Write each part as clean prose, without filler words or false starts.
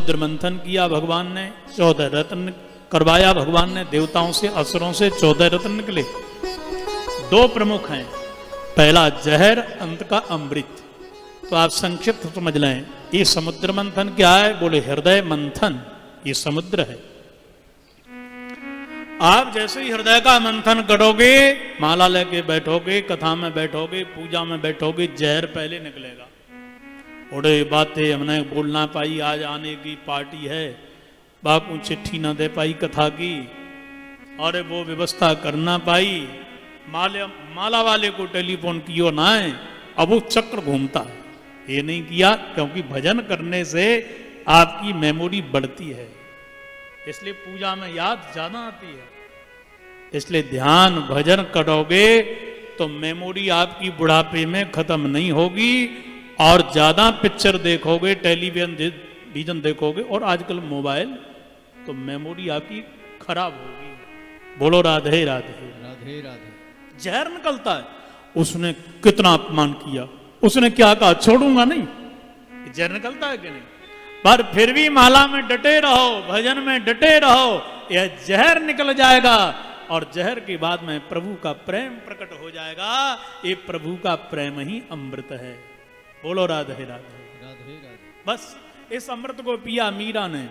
समुद्र मंथन किया भगवान ने, 14 रत्न करवाया भगवान ने देवताओं से, असुरों से 14 रत्न निकले। दो प्रमुख हैं, पहला जहर, अंत का अमृत। तो आप संक्षिप्त समझ लें, ये समुद्र मंथन क्या है? बोले हृदय मंथन, ये समुद्र है। आप जैसे ही हृदय का मंथन करोगे, माला लेके बैठोगे, कथा में बैठोगे, पूजा में बैठोगे, जहर पहले निकलेगा। उड़े बातें हमने बोल ना पाई, आज आने की पार्टी है, बापू चिट्ठी ना दे पाई कथा की, अरे वो व्यवस्था करना पाई, माला वाले को टेलीफोन कियो ना है, अब वो चक्र घूमता है। ये नहीं किया, क्योंकि भजन करने से आपकी मेमोरी बढ़ती है, इसलिए पूजा में याद ज्यादा आती है। इसलिए ध्यान भजन करोगे तो मेमोरी आपकी बुढ़ापे में खत्म नहीं होगी, और ज्यादा पिक्चर देखोगे, टेलीविजन देखोगे, और आजकल मोबाइल, तो मेमोरी आपकी खराब होगी। बोलो राधे राधे राधे राधे। जहर निकलता है। उसने कितना अपमान किया, उसने क्या कहा, छोड़ूंगा नहीं, जहर निकलता है कि नहीं? पर फिर भी माला में डटे रहो, भजन में डटे रहो, यह जहर निकल जाएगा, और जहर के बाद में प्रभु का प्रेम प्रकट हो जाएगा। ये प्रभु का प्रेम ही अमृत है। बोलो राधे राधे राधे राधे। बस इस अमृत को पिया मीरा ने,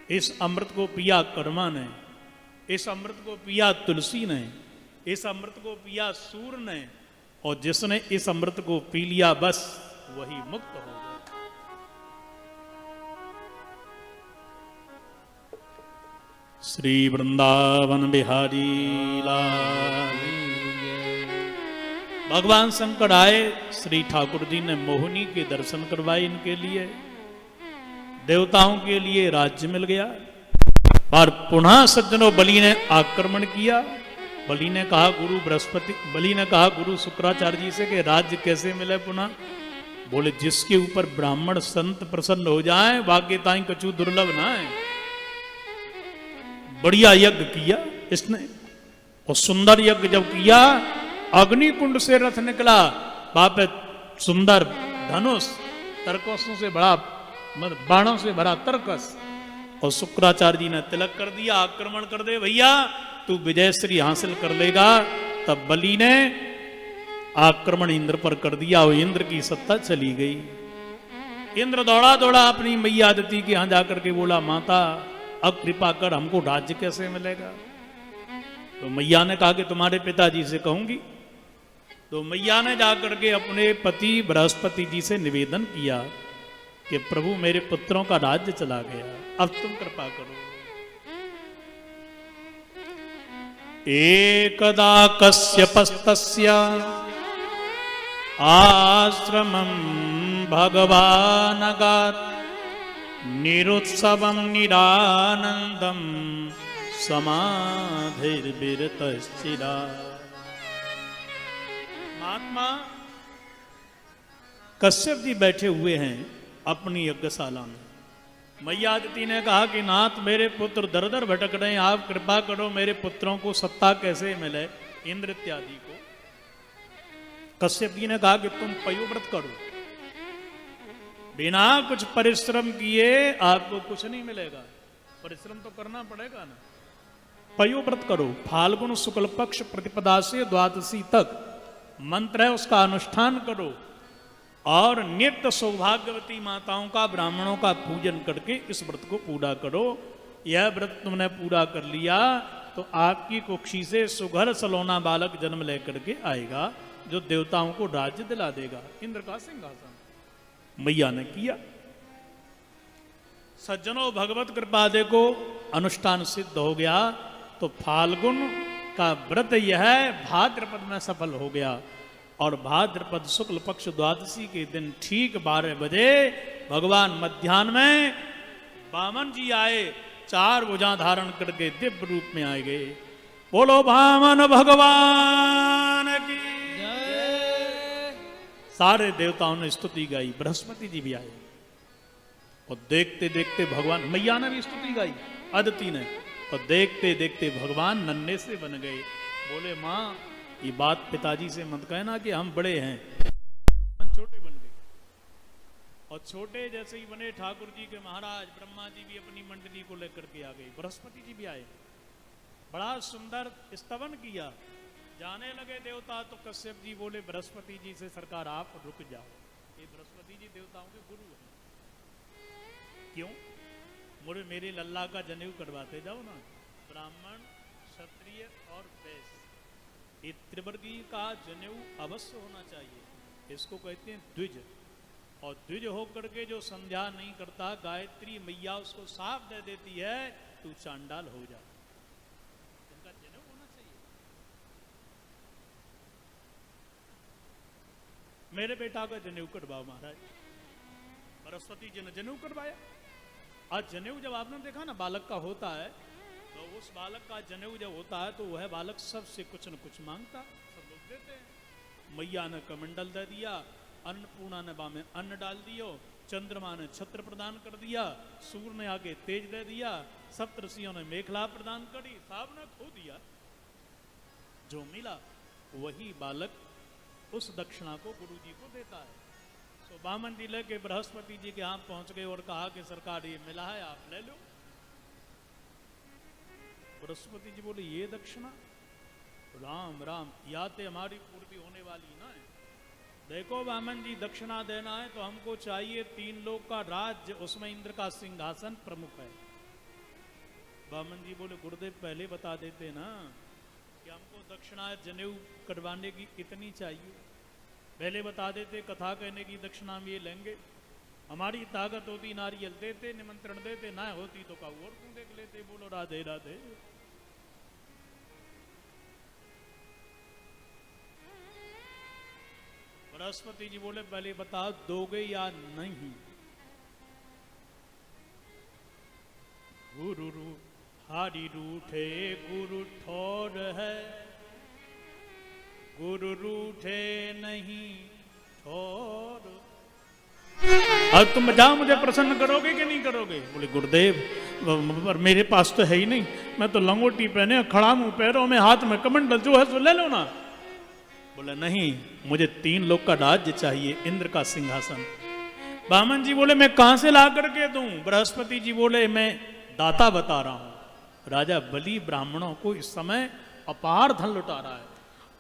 इस अमृत को पिया कर्मा ने, इस अमृत को पिया तुलसी ने, इस अमृत को पिया सूर ने, और जिसने इस अमृत को पी लिया बस वही मुक्त हो गया। श्री वृंदावन बिहारी लाल। भगवान शंकर आए, श्री ठाकुर जी ने मोहिनी के दर्शन करवाए इनके लिए, देवताओं के लिए राज्य मिल गया। और पुनः सज्जनों बलि ने आक्रमण किया। बलि ने कहा गुरु शुक्राचार्य जी से कि राज्य कैसे मिले पुनः? बोले जिसके ऊपर ब्राह्मण संत प्रसन्न हो जाए, वाक्य ताई कछु दुर्लभ ना है। बढ़िया यज्ञ किया इसने, और सुंदर यज्ञ जब किया, अग्निकुंड से रथ निकला, बाप सुंदर धनुष, तरकसों से बड़ा, बाणों से भरा तरकस, और शुक्राचार्य जी ने तिलक कर दिया, आक्रमण कर दे भैया, तू विजयश्री हासिल कर लेगा। तब बलि ने आक्रमण इंद्र पर कर दिया, और इंद्र की सत्ता चली गई। इंद्र दौड़ा दौड़ा अपनी मैया अदिति के यहां जाकर के बोला, माता अब कृपा कर, हमको राज्य कैसे मिलेगा? तो मैया ने कहा कि तुम्हारे पिताजी से कहूंगी। तो मैया ने जाकर के अपने पति बृहस्पति जी से निवेदन किया कि प्रभु मेरे पुत्रों का राज्य चला गया, अब तुम कृपा करो। एकदा कश्यपस्तस्य आश्रमं भगवानगात् निरुत्सवं निरानंदं समाधिर्विरतश्चिरा। महात्मा कश्यप जी बैठे हुए हैं अपनी यज्ञशाला में। मैया अदिति ने कहा कि नाथ मेरे पुत्र दर दर भटक रहे हैं, आप कृपा करो, मेरे पुत्रों को सत्ता कैसे मिले, इंद्र इत्यादि को। कश्यप जी ने कहा कि तुम पयोव्रत करो, बिना कुछ परिश्रम किए आपको कुछ नहीं मिलेगा, परिश्रम तो करना पड़ेगा ना। पयोव्रत करो, फाल्गुन शुक्ल पक्ष प्रतिपदा से द्वादशी तक मंत्र है, उसका अनुष्ठान करो, और नित्य सौभाग्यवती माताओं का, ब्राह्मणों का पूजन करके इस व्रत को पूरा करो। यह व्रत तुमने पूरा कर लिया तो आपकी कुक्षी से सुघर सलोना बालक जन्म लेकर के आएगा, जो देवताओं को राज्य दिला देगा, इंद्र का सिंहासन। मैया ने किया। सज्जनों भगवत कृपा देखो, अनुष्ठान सिद्ध हो गया। तो फाल्गुन का व्रत यह भाद्रपद में सफल हो गया, और भाद्रपद शुक्ल पक्ष द्वादशी के दिन ठीक 12 बजे भगवान मध्याह्न में वामन जी आए, 4 भुजा धारण करके दिव्य रूप में आए गए। बोलो वामन भगवान की जय। सारे देवताओं ने स्तुति गाई, बृहस्पति जी भी आए, और देखते देखते भगवान, मैया ने भी स्तुति गाई अदिति ने, और देखते देखते भगवान नन्हे से बन गए। बोले माँ ये बात पिताजी से मत कहना कि हम बड़े हैं, छोटे बन गए। और छोटे जैसे ही बने ठाकुर जी के महाराज, ब्रह्मा जी भी अपनी मंडली को लेकर के आ गए, बृहस्पति जी भी आए, बड़ा सुंदर स्तवन किया। जाने लगे देवता तो कश्यप जी बोले बृहस्पति जी से सरकार आप रुक जाओ, ये बृहस्पति जी देवताओं के गुरु हैं। क्यों? मुझे मेरे लल्ला का जनेऊ करवाते जाओ ना। ब्राह्मण, क्षत्रिय और वैश्य, ये त्रिवर्गीय का जनेऊ अवश्य होना चाहिए, इसको कहते हैं द्विज। और द्विज होकर के जो संध्या नहीं करता, गायत्री मैया उसको साफ दे देती है, तू चांडाल हो जा। इनका जनेऊ होना चाहिए। मेरे बेटा का जनेऊ करवाओ महाराज। बृहस्पति जी ने जनेऊ करवाया। आज जनेऊ जब आपने देखा ना बालक का होता है, तो उस बालक का जनेऊ जब होता है तो वह बालक सबसे कुछ न कुछ मांगता, सब लोग देते हैं। मैया ने कमंडल दे दिया, अन्नपूर्णा ने बामे अन्न डाल दियो, चंद्रमा ने छत्र प्रदान कर दिया, सूर्य ने आगे तेज दे दिया, सप्तऋषियों ने मेखला प्रदान करी, सब ने खो दिया। जो मिला वही बालक उस दक्षिणा को गुरु जी को देता है। तो बामन जी लेके बृहस्पति जी के हाथ पहुंच गए और कहा कि सरकार ये मिला है, आप ले लो। बृहस्पति जी बोले ये दक्षिणा, राम राम, या तो हमारी पूर्ति होने वाली ना है। देखो बामन जी, दक्षिणा देना है तो हमको चाहिए 3 लोक का राज्य, उसमें इंद्र का सिंहासन प्रमुख है। बामन जी बोले गुरुदेव पहले बता देते ना कि हमको दक्षिणा जनेऊ करवाने की इतनी चाहिए, पहले बता देते, कथा कहने की दक्षिणा में ये लेंगे। हमारी ताकत होती नारियल देते, निमंत्रण देते, ना होती तो काऊ और तुम देख लेते। बोलो राधे राधे। बृहस्पति जी बोले पहले बताओ दोगे या नहीं। गुरु हारी रूठे गुरु ठोर है, गुरु रूठे नहीं ठोर। अब तुम जाओ मुझे प्रसन्न करोगे कि नहीं करोगे? बोले गुरुदेव पर मेरे पास तो है ही नहीं, मैं तो लंगोटी पहने खड़ा हूं, पैरों में हाथ में कमंडल, जो है सो ले लो ना। बोले नहीं, मुझे 3 लोक का राज्य चाहिए, इंद्र का सिंहासन। बामन जी बोले मैं कहां से ला करके दूं? बृहस्पति जी बोले मैं दाता बता रहा हूं। राजा बलि ब्राह्मणों को इस समय अपार धन लुटा रहा है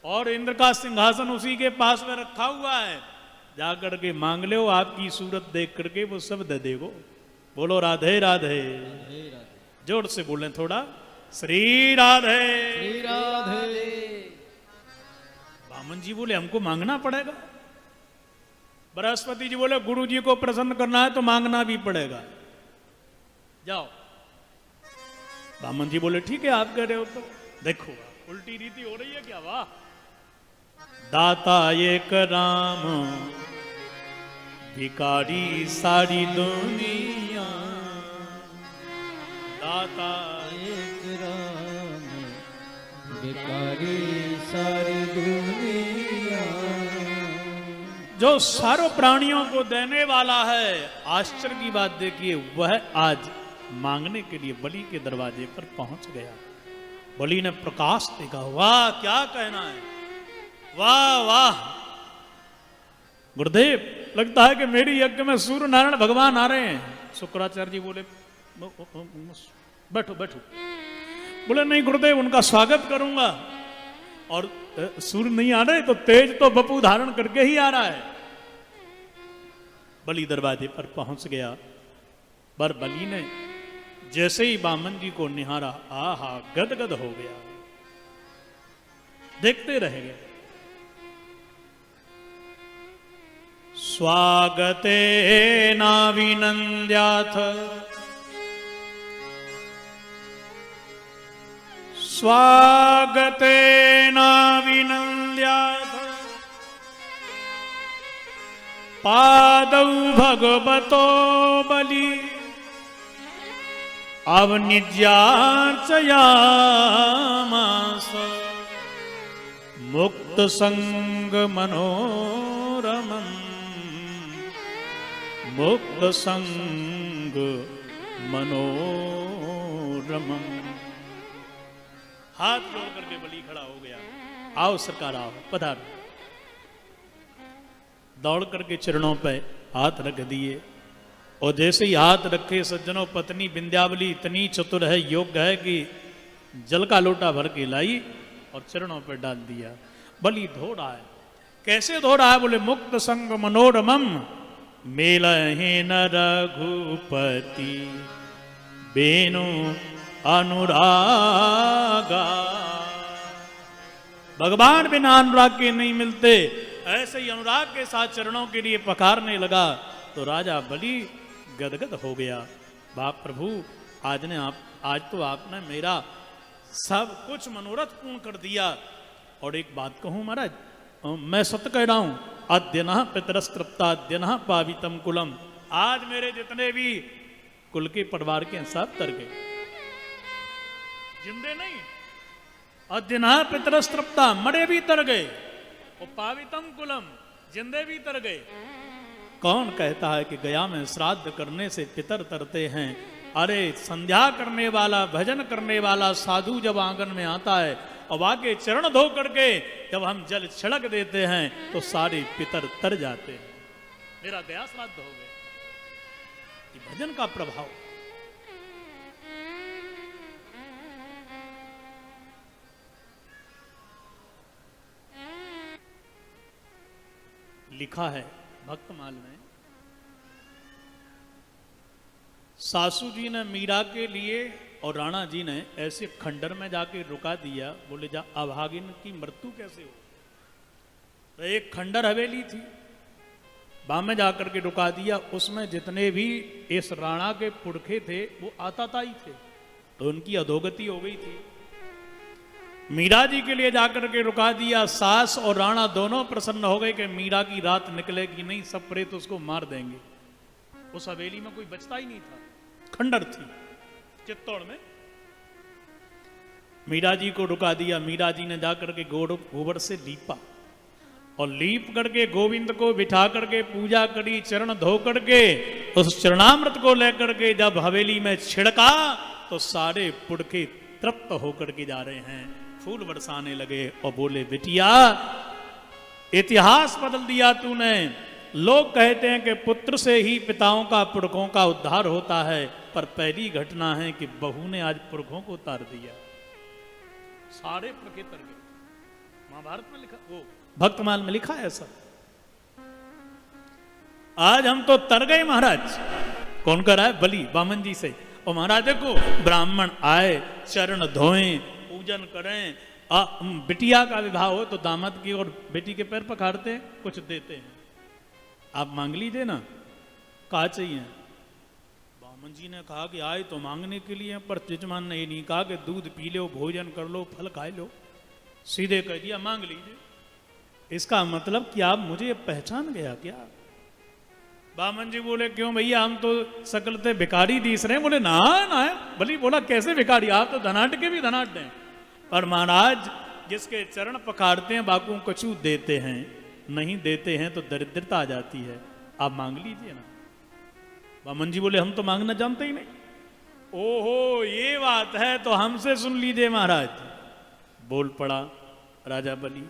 और इंद्र का सिंहासन उसी के पास में रखा हुआ है, जाकर के मांग लो, आपकी सूरत देख करके वो सब दे देगो। बोलो राधे राधे। राधे राधे। जोर से बोले थोड़ा, श्री राधे। श्री राधे। बामन जी बोले हमको मांगना पड़ेगा। बृहस्पति जी बोले गुरु जी को प्रसन्न करना है तो मांगना भी पड़ेगा, जाओ। बामन जी बोले ठीक है, आप कह रहे हो तो। देखो उल्टी रीति हो रही है क्या? वाह। दाता एक राम, भिकारी सारी दुनिया। दाता एक राम, भिखारी सारी दुनिया। जो सारों प्राणियों को देने वाला है। आश्चर्य की बात देखिए, वह आज मांगने के लिए बलि के दरवाजे पर पहुंच गया। बलि ने प्रकाश देखा, वाह क्या कहना है, वाह वाह। गुरुदेव लगता है कि मेरी यज्ञ में सूर्य नारायण भगवान आ रहे हैं। शुक्राचार्य जी बोले बैठो बैठो। बोले नहीं गुरुदेव, उनका स्वागत करूंगा। और सूर्य नहीं आ रहे तो तेज तो बपू धारण करके ही आ रहा है। बलि दरवाजे पर पहुंच गया, पर बलि ने जैसे ही बामन जी को निहारा, आहा गदगद हो गया, देखते रह गए। स्वागते नाविनन्द्याथ, स्वागते नाविनन्द्याथ, पादौ भगवतो बलि अवनिज्यार्चयामास। मुक्त संग मनोरमं, मुक्त संग मनोरमं। हाथ जोड़ करके बलि खड़ा हो गया। आओ सरकार आओ, पधारो। दौड़ करके चरणों पे हाथ रख दिए। और जैसे ही हाथ रखे सज्जनों, पत्नी विंध्यावली इतनी चतुर है, योग्य है कि जल का लोटा भर के लाई और चरणों पर डाल दिया। बलि धो रहा है। कैसे धो रहा है? बोले मुक्त संग मनोरमम मेलहे न रघुपति बेनु अनुरागा। भगवान बिना अनुराग के नहीं मिलते। ऐसे ही अनुराग के साथ चरणों के लिए पखारने लगा तो राजा बलि गदगद हो गया। बाप प्रभु, आज तो आपने मेरा सब कुछ मनोरथ पूर्ण कर दिया। और एक बात कहूं महाराज, मैं सत्य कह रहा हूं, अद्यनः पितरस्तृप्ता अद्यनः पावितम कुलम। आज मेरे जितने भी कुल के परिवार के सब तर गए, जिंदे नहीं। अद्यनः पितरस्तृप्ता, मरे भी तर गए। और पावितम कुलम, जिंदे भी तर गए। कौन कहता है कि गया में श्राद्ध करने से पितर तरते हैं? अरे संध्या करने वाला, भजन करने वाला साधु जब आंगन में आता है और आगे चरण धो करके जब हम जल छिड़क देते हैं तो सारे पितर तर जाते हैं। मेरा गया श्राद्ध हो गया। ये भजन का प्रभाव। लिखा है भक्तमाल में, सासू जी ने मीरा के लिए और राणा जी ने ऐसे खंडर में जाके रुका दिया। बोले जा अभागिन की मृत्यु कैसे हो? तो एक खंडर हवेली थी, वहां में जाकर के रुका दिया। उसमें जितने भी इस राणा के पुरखे थे वो आताताई थे, तो उनकी अधोगति हो गई थी। मीरा जी के लिए जाकर के रुका दिया। सास और राणा दोनों प्रसन्न हो गए कि मीरा की रात निकलेगी नहीं, सब प्रेत उसको मार देंगे। उस हवेली में कोई बचता ही नहीं था, खंडर थी चित्तौड़ में। मीरा जी को रुका दिया। मीरा जी ने जाकर के गोबर से लीपा और लीप करके गोविंद को बिठा करके पूजा करी, चरण धो करके उस चरणामृत को लेकर के जब हवेली में छिड़का तो सारे पुड़के तृप्त होकर के जा रहे हैं, फूल बरसाने लगे और बोले बिटिया इतिहास बदल दिया तूने। लोग कहते हैं कि पुत्र से ही पिताओं का पुरखों का उद्धार होता है, पर पहली घटना है कि बहू ने आज पुरखों को उतार दिया। सारे पुरखे तर गए। महाभारत में लिखा, वो भक्तमाल में लिखा है ऐसा। आज हम तो तर गए महाराज। कौन कर रहा है? बलि बामन जी से। और महाराज देखो, ब्राह्मण आए, चरण धोएं, पूजन करें। बिटिया का विवाह हो तो दामाद की और बेटी के पैर पखारते हैं, कुछ देते हैं। आप मांग लीजिए ना, कहा चाहिए। बामन जी ने कहा कि आए तो मांगने के लिए, पर यजमान ने नहीं कहा कि दूध पी लो, भोजन कर लो, फल खा लो। सीधे कह दिया मांग लीजिए। इसका मतलब कि आप मुझे पहचान गया क्या? बामन जी बोले क्यों भैया, हम तो सकल थे भिखारी दिस रहे हैं। बोले ना ना। भली बोला कैसे भिखारी, आप तो धनाट के भी धनाट हैं। पर महाराज जिसके चरण पखारते हैं बाकू कछू देते हैं, नहीं देते हैं तो दरिद्रता आ जाती है। आप मांग लीजिए ना। बामन जी बोले हम तो मांगना जानते ही नहीं। ओहो ये बात है तो हमसे सुन लीजिए महाराज। बोल पड़ा राजा बलि,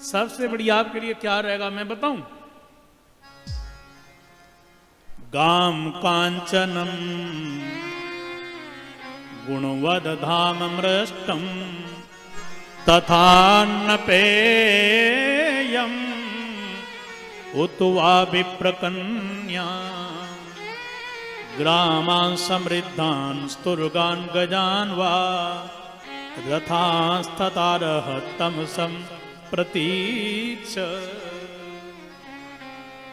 सबसे बड़ी आपके लिए क्या रहेगा मैं बताऊं? गाम कांचनम गुणवद धाम मृष्टम तथान्न पेयम उतवा विप्रकन्या ग्रामान् समृद्धान् स्तुर्गान् गजान् वा रथास्ततारः तमसं प्रतीच्छ।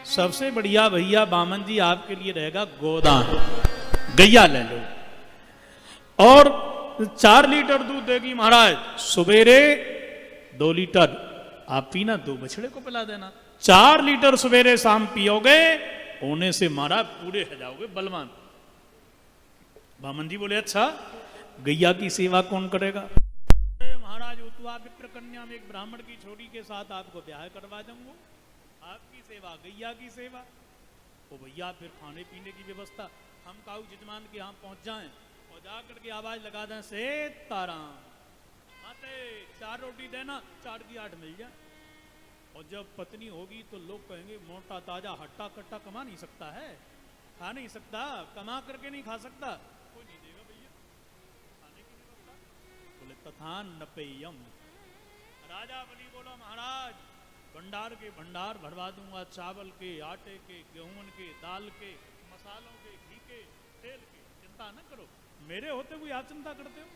सबसे बढ़िया भैया बामन जी आपके लिए रहेगा गोदान, गैया ले लो। और 4 लीटर दूध देगी महाराज। सवेरे 2 लीटर आप पीना, 2 बछड़े को पिला देना। 4 लीटर सवेरे शाम पियोगे, होने से महाराज पूरे हो जाओगे बलवान। बामन जी बोले अच्छा गैया की सेवा कौन करेगा? महाराज उतवा विप्र कन्या में एक ब्राह्मण की छोरी के साथ आपको ब्याह करवा दूंगा। आपकी सेवा, गैया की सेवा। तो भैया फिर खाने पीने की व्यवस्था, हम काऊ जजमान के यहाँ पहुंच जाएं और जाकर के आवाज लगा दें सीताराम, आते 4 रोटी देना, 4 की 8 मिल जाए। और जब पत्नी होगी तो लोग कहेंगे मोटा ताजा हट्टा कट्टा कमा नहीं सकता है, खा नहीं सकता, कमा करके नहीं खा सकता, कोई नहीं देगा भैया, खाने की नहीं रखता। बोले तथान नपेयम। राजा बलि बोला महाराज भंडार के भंडार भरवा दूंगा, चावल के, आटे के, गेहूं के, दाल के, मसालों के, घी के, तेल के, चिंता न करो। मेरे होते हुए आप चिंता करते हो।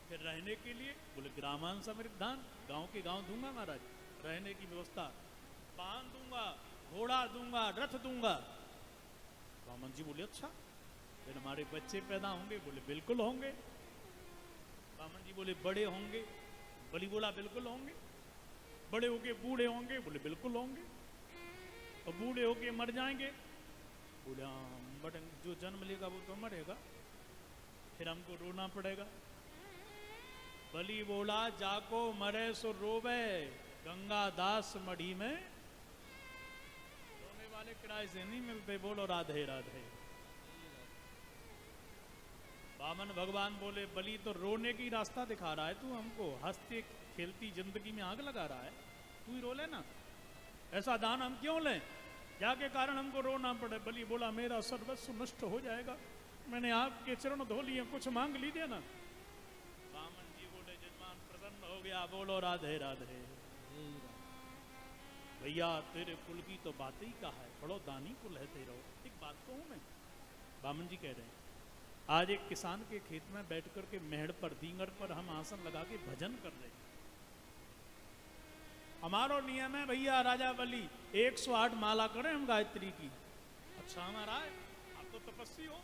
फिर रहने के लिए बोले ग्रामान समृद्धान, गांव के गांव दूंगा महाराज, रहने की व्यवस्था, बांध दूंगा, घोड़ा दूंगा, रथ दूंगा। बामन जी बोले अच्छा, फिर हमारे बच्चे पैदा होंगे? बोले बिल्कुल होंगे। बामन जी बोले बड़े होंगे? बलि बोला बिल्कुल होंगे। बड़े होके बूढ़े होंगे? बोले बिल्कुल होंगे। और बूढ़े होके मर जाएंगे? बोले हाँ बट जो जन्म लेगा वो तो मरेगा, फिर हमको रोना पड़ेगा। बलि बोला जाको मरे सो रोवे, गंगा दास मढ़ी में रोने वाले किराए से नहीं मिलते। बोलो राधे राधे। वामन भगवान बोले बलि तो रोने की रास्ता दिखा रहा है तू हमको, हंसते खेलती जिंदगी में आग लगा रहा है, तू ही रो ले ना, ऐसा दान हम क्यों लें जाके कारण हमको रोना पड़े। बलि बोला मेरा सर्वस्व नष्ट हो जाएगा, मैंने आपके चरण धो लिए, कुछ मांग लीजिए ना। वामन जी बोले जजमान प्रसन्न हो गया, बोलो राधे राधे। भैया तेरे कुल की तो बात ही का है, बड़ो दानी कुल है तेरा। एक बात कहूं मैं, वामन जी कह रहे हैं आज एक किसान के खेत में बैठ कर के मेहड़ पर दींगड़ पर हम आसन लगा के भजन कर रहे हैं। हमारो नियम है भैया राजा बलि 108 माला करें हम गायत्री की। अच्छा हमारा है, आप तो तपस्वी हो।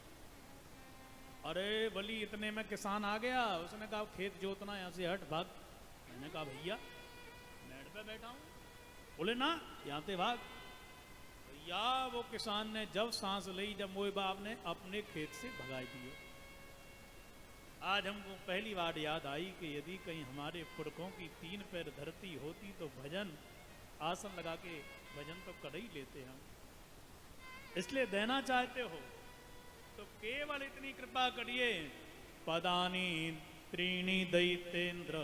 अरे बलि इतने में किसान आ गया, उसने कहा खेत जोतना यहाँ से हट भाग। मैंने कहा भैया मेहड़ पे बैठा हूँ। बोले ना यहाँ से भाग। भैया वो किसान ने जब सांस ली, जब मोए बाप ने अपने खेत से भगा दिए। आज हमको पहली बार याद आई कि यदि कहीं हमारे पुरखों की 3 पैर धरती होती तो भजन आसन लगा के भजन तो कर ही लेते हम। इसलिए देना चाहते हो तो केवल इतनी कृपा करिए, पदानी त्रीणी दैतेन्द्र